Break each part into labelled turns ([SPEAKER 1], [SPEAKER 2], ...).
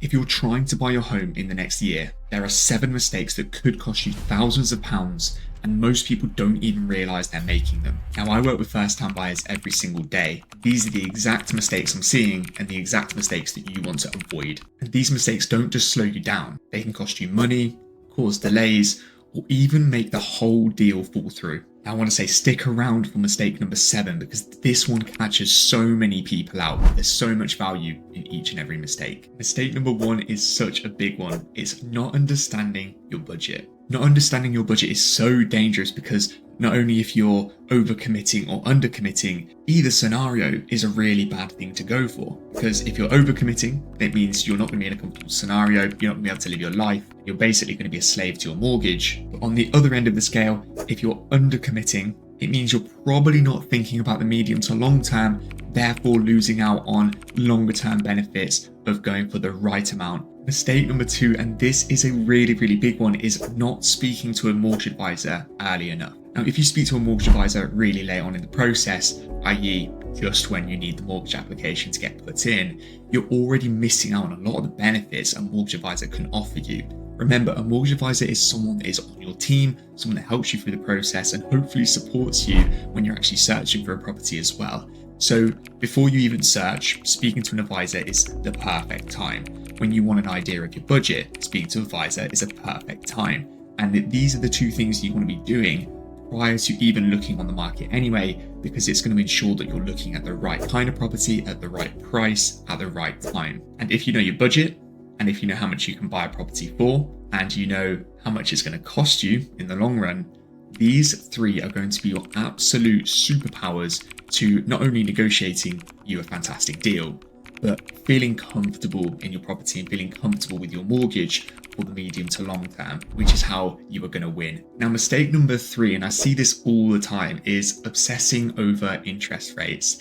[SPEAKER 1] If you're trying to buy your home in the next year, there are 7 mistakes that could cost you thousands of pounds, and most people don't even realise they're making them. Now, I work with first-time buyers every single day. These are the exact mistakes I'm seeing and the exact mistakes that you want to avoid. And these mistakes don't just slow you down. They can cost you money, cause delays, or even make the whole deal fall through. I want to say stick around for mistake number 7 because this one catches so many people out. There's so much value in each and every mistake. Mistake number 1 is such a big one. It's not understanding your budget. Not understanding your budget is so dangerous because not only if you're overcommitting or undercommitting, either scenario is a really bad thing to go for. Because if you're overcommitting, that means you're not going to be in a comfortable scenario, you're not going to be able to live your life, you're basically going to be a slave to your mortgage. But on the other end of the scale, if you're undercommitting, it means you're probably not thinking about the medium to long term, therefore losing out on longer term benefits of going for the right amount. Mistake number 2, and this is a really, really big one, is not speaking to a mortgage advisor early enough. Now, if you speak to a mortgage advisor really late on in the process, i.e. just when you need the mortgage application to get put in, you're already missing out on a lot of the benefits a mortgage advisor can offer you. Remember, a mortgage advisor is someone that is on your team, someone that helps you through the process and hopefully supports you when you're actually searching for a property as well. So before you even search, speaking to an advisor is the perfect time. When you want an idea of your budget, speaking to an advisor is a perfect time. And these are the 2 things you want to be doing prior to even looking on the market anyway, because it's going to ensure that you're looking at the right kind of property at the right price at the right time. And if you know your budget, and if you know how much you can buy a property for, and you know how much it's going to cost you in the long run, these 3 are going to be your absolute superpowers to not only negotiating you a fantastic deal, but feeling comfortable in your property and feeling comfortable with your mortgage for the medium to long term, which is how you are going to win. Now, mistake number 3, and I see this all the time, is obsessing over interest rates.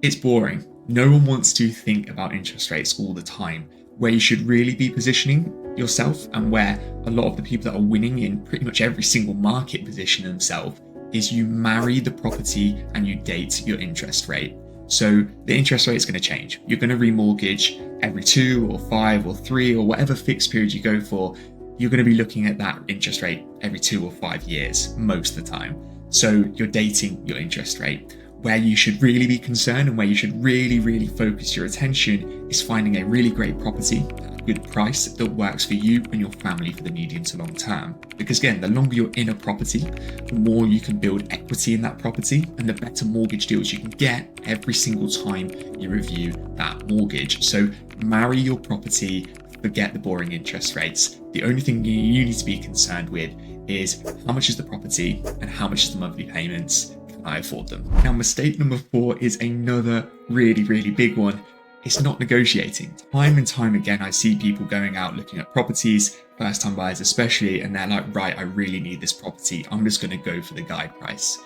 [SPEAKER 1] It's boring. No one wants to think about interest rates all the time. Where you should really be positioning yourself, and where a lot of the people that are winning in pretty much every single market position themselves, is you marry the property and you date your interest rate. So the interest rate is going to change. You're going to remortgage every 2 or 5 or 3 or whatever fixed period you go for. You're going to be looking at that interest rate every 2 or 5 years most of the time. So you're dating your interest rate. Where you should really be concerned and where you should really, really focus your attention is finding a really great property at a good price that works for you and your family for the medium to long term. Because again, the longer you're in a property, the more you can build equity in that property and the better mortgage deals you can get every single time you review that mortgage. So marry your property, forget the boring interest rates. The only thing you need to be concerned with is how much is the property and how much is the monthly payments. I afford them. Now, mistake number 4 is another really, really big one. It's not negotiating. Time and time again, I see people going out looking at properties, first time buyers especially, and they're like, right, I really need this property. I'm just going to go for the guide price.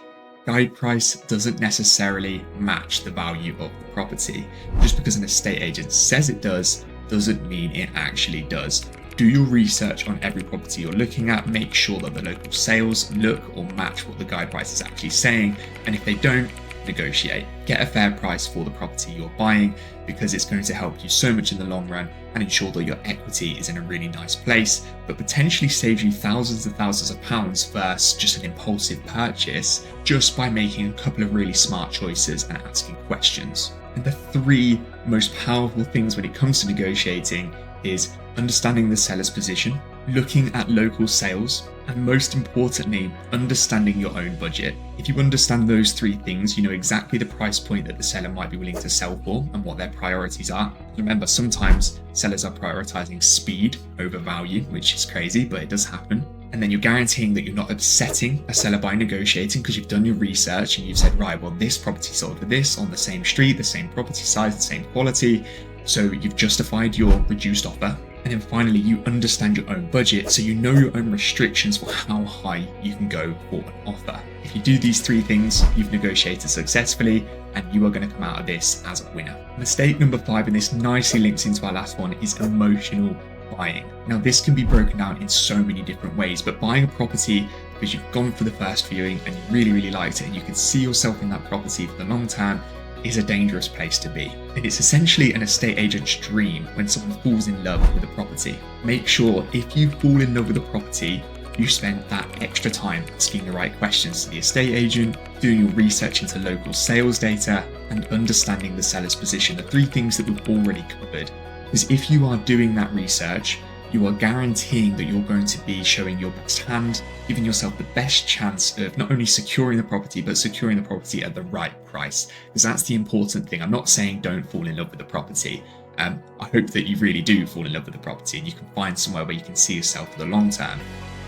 [SPEAKER 1] Guide price doesn't necessarily match the value of the property. Just because an estate agent says it does, doesn't mean it actually does. Do your research on every property you're looking at. Make sure that the local sales look or match what the guide price is actually saying. And if they don't, negotiate. Get a fair price for the property you're buying, because it's going to help you so much in the long run and ensure that your equity is in a really nice place, but potentially saves you thousands and thousands of pounds versus just an impulsive purchase just by making a couple of really smart choices and asking questions. And the 3 most powerful things when it comes to negotiating is understanding the seller's position, looking at local sales, and most importantly, understanding your own budget. If you understand those 3 things, you know exactly the price point that the seller might be willing to sell for and what their priorities are. Remember, sometimes sellers are prioritizing speed over value, which is crazy, but it does happen. And then you're guaranteeing that you're not upsetting a seller by negotiating because you've done your research and you've said, right, well, this property sold for this on the same street, the same property size, the same quality. So you've justified your reduced offer. And then finally, you understand your own budget, so you know your own restrictions for how high you can go for an offer. If you do these 3 things, you've negotiated successfully and you are going to come out of this as a winner. Mistake number 5, and this nicely links into our last one, is emotional buying. Now, this can be broken down in so many different ways, but buying a property because you've gone for the first viewing and you really, really liked it and you can see yourself in that property for the long term, is a dangerous place to be. And it's essentially an estate agent's dream when someone falls in love with a property. Make sure if you fall in love with a property, you spend that extra time asking the right questions to the estate agent, doing your research into local sales data, and understanding the seller's position, the 3 things that we've already covered. Because if you are doing that research, you are guaranteeing that you're going to be showing your best hand, giving yourself the best chance of not only securing the property, but securing the property at the right price. Because that's the important thing. I'm not saying don't fall in love with the property. I hope that you really do fall in love with the property and you can find somewhere where you can see yourself for the long term.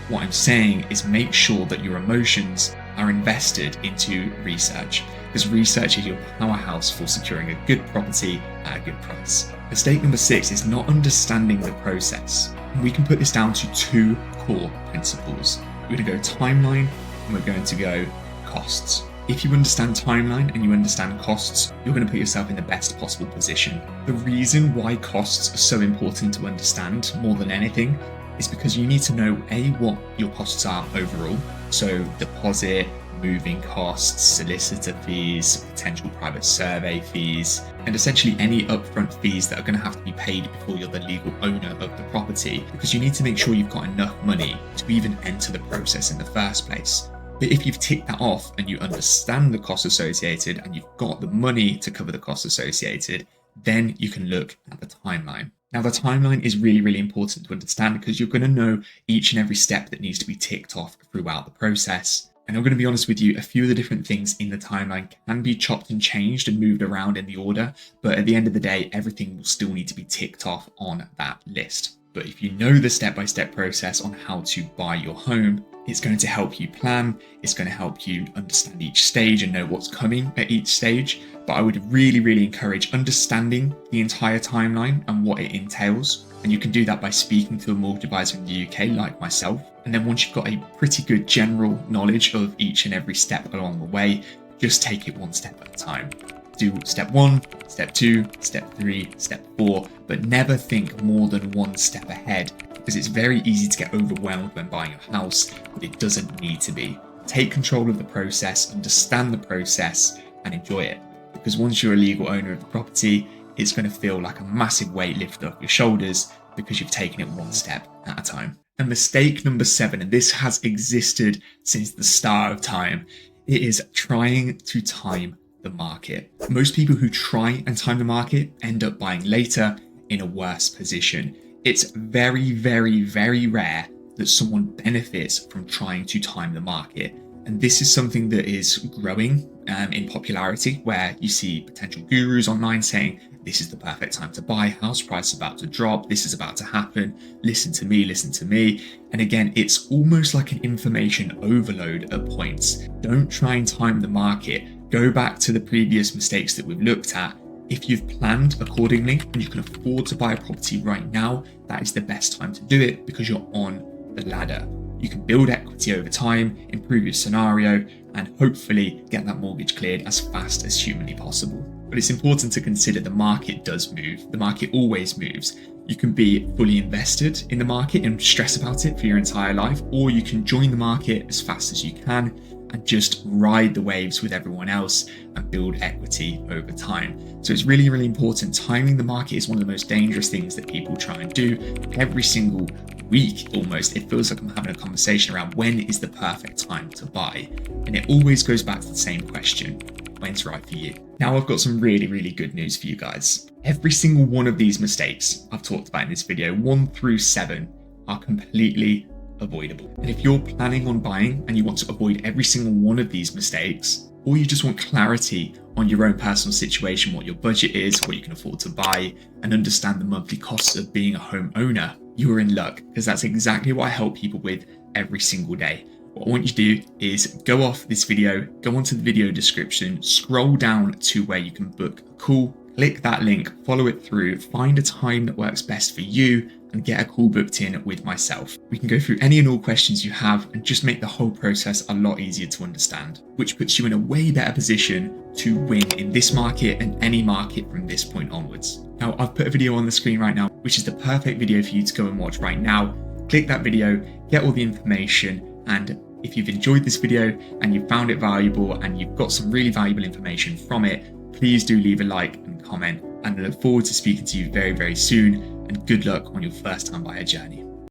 [SPEAKER 1] What I'm saying is make sure that your emotions are invested into research, because research is your powerhouse for securing a good property at a good price. Mistake number 6 is not understanding the process. And we can put this down to 2 core principles. We're going to go timeline and we're going to go costs. If you understand timeline and you understand costs, you're going to put yourself in the best possible position. The reason why costs are so important to understand more than anything is because you need to know what your costs are overall. So deposit, moving costs, solicitor fees, potential private survey fees, and essentially any upfront fees that are going to have to be paid before you're the legal owner of the property, because you need to make sure you've got enough money to even enter the process in the first place. But if you've ticked that off and you understand the costs associated and you've got the money to cover the costs associated, then you can look at the timeline. Now, the timeline is really, really important to understand because you're going to know each and every step that needs to be ticked off throughout the process. And I'm going to be honest with you, a few of the different things in the timeline can be chopped and changed and moved around in the order, but at the end of the day, everything will still need to be ticked off on that list. But if you know the step-by-step process on how to buy your home, it's going to help you plan, it's going to help you understand each stage and know what's coming at each stage. But I would really, really encourage understanding the entire timeline and what it entails. And you can do that by speaking to a mortgage advisor in the UK like myself. And then once you've got a pretty good general knowledge of each and every step along the way, just take it one step at a time. Do step 1, step 2, step 3, step 4, but never think more than one step ahead, because it's very easy to get overwhelmed when buying a house, but it doesn't need to be. Take control of the process, understand the process, and enjoy it. Because once you're a legal owner of the property, it's going to feel like a massive weight lifted off your shoulders because you've taken it one step at a time. And mistake number 7, and this has existed since the start of time, it is trying to time the market. Most people who try and time the market end up buying later in a worse position. It's very, very, very rare that someone benefits from trying to time the market. And this is something that is growing in popularity, where you see potential gurus online saying, this is the perfect time to buy, house price is about to drop, this is about to happen, listen to me, listen to me. And again, it's almost like an information overload at points. Don't try and time the market. Go back to the previous mistakes that we've looked at. If you've planned accordingly and you can afford to buy a property right now, that is the best time to do it because you're on the ladder. You can build equity over time, improve your scenario, and hopefully get that mortgage cleared as fast as humanly possible. But it's important to consider the market does move. The market always moves. You can be fully invested in the market and stress about it for your entire life, or you can join the market as fast as you can and just ride the waves with everyone else and build equity over time. So it's really, really important. Timing the market is one of the most dangerous things that people try and do every single week. Almost, it feels like I'm having a conversation around when is the perfect time to buy. And it always goes back to the same question: when's right for you? Now I've got some really, really good news for you guys. Every single one of these mistakes I've talked about in this video, 1 through 7, are completely avoidable. And if you're planning on buying and you want to avoid every single one of these mistakes, or you just want clarity on your own personal situation, what your budget is, what you can afford to buy, and understand the monthly costs of being a homeowner, you are in luck, because that's exactly what I help people with every single day. What I want you to do is go off this video, go onto the video description, scroll down to where you can book a call, click that link, follow it through, find a time that works best for you, and get a call booked in with myself. We can go through any and all questions you have and just make the whole process a lot easier to understand, which puts you in a way better position to win in this market and any market from this point onwards. Now, I've put a video on the screen right now, which is the perfect video for you to go and watch right now. Click that video, get all the information, and if you've enjoyed this video and you found it valuable and you've got some really valuable information from it, please do leave a like and comment, and I look forward to speaking to you very, very soon, and good luck on your first time buyer journey.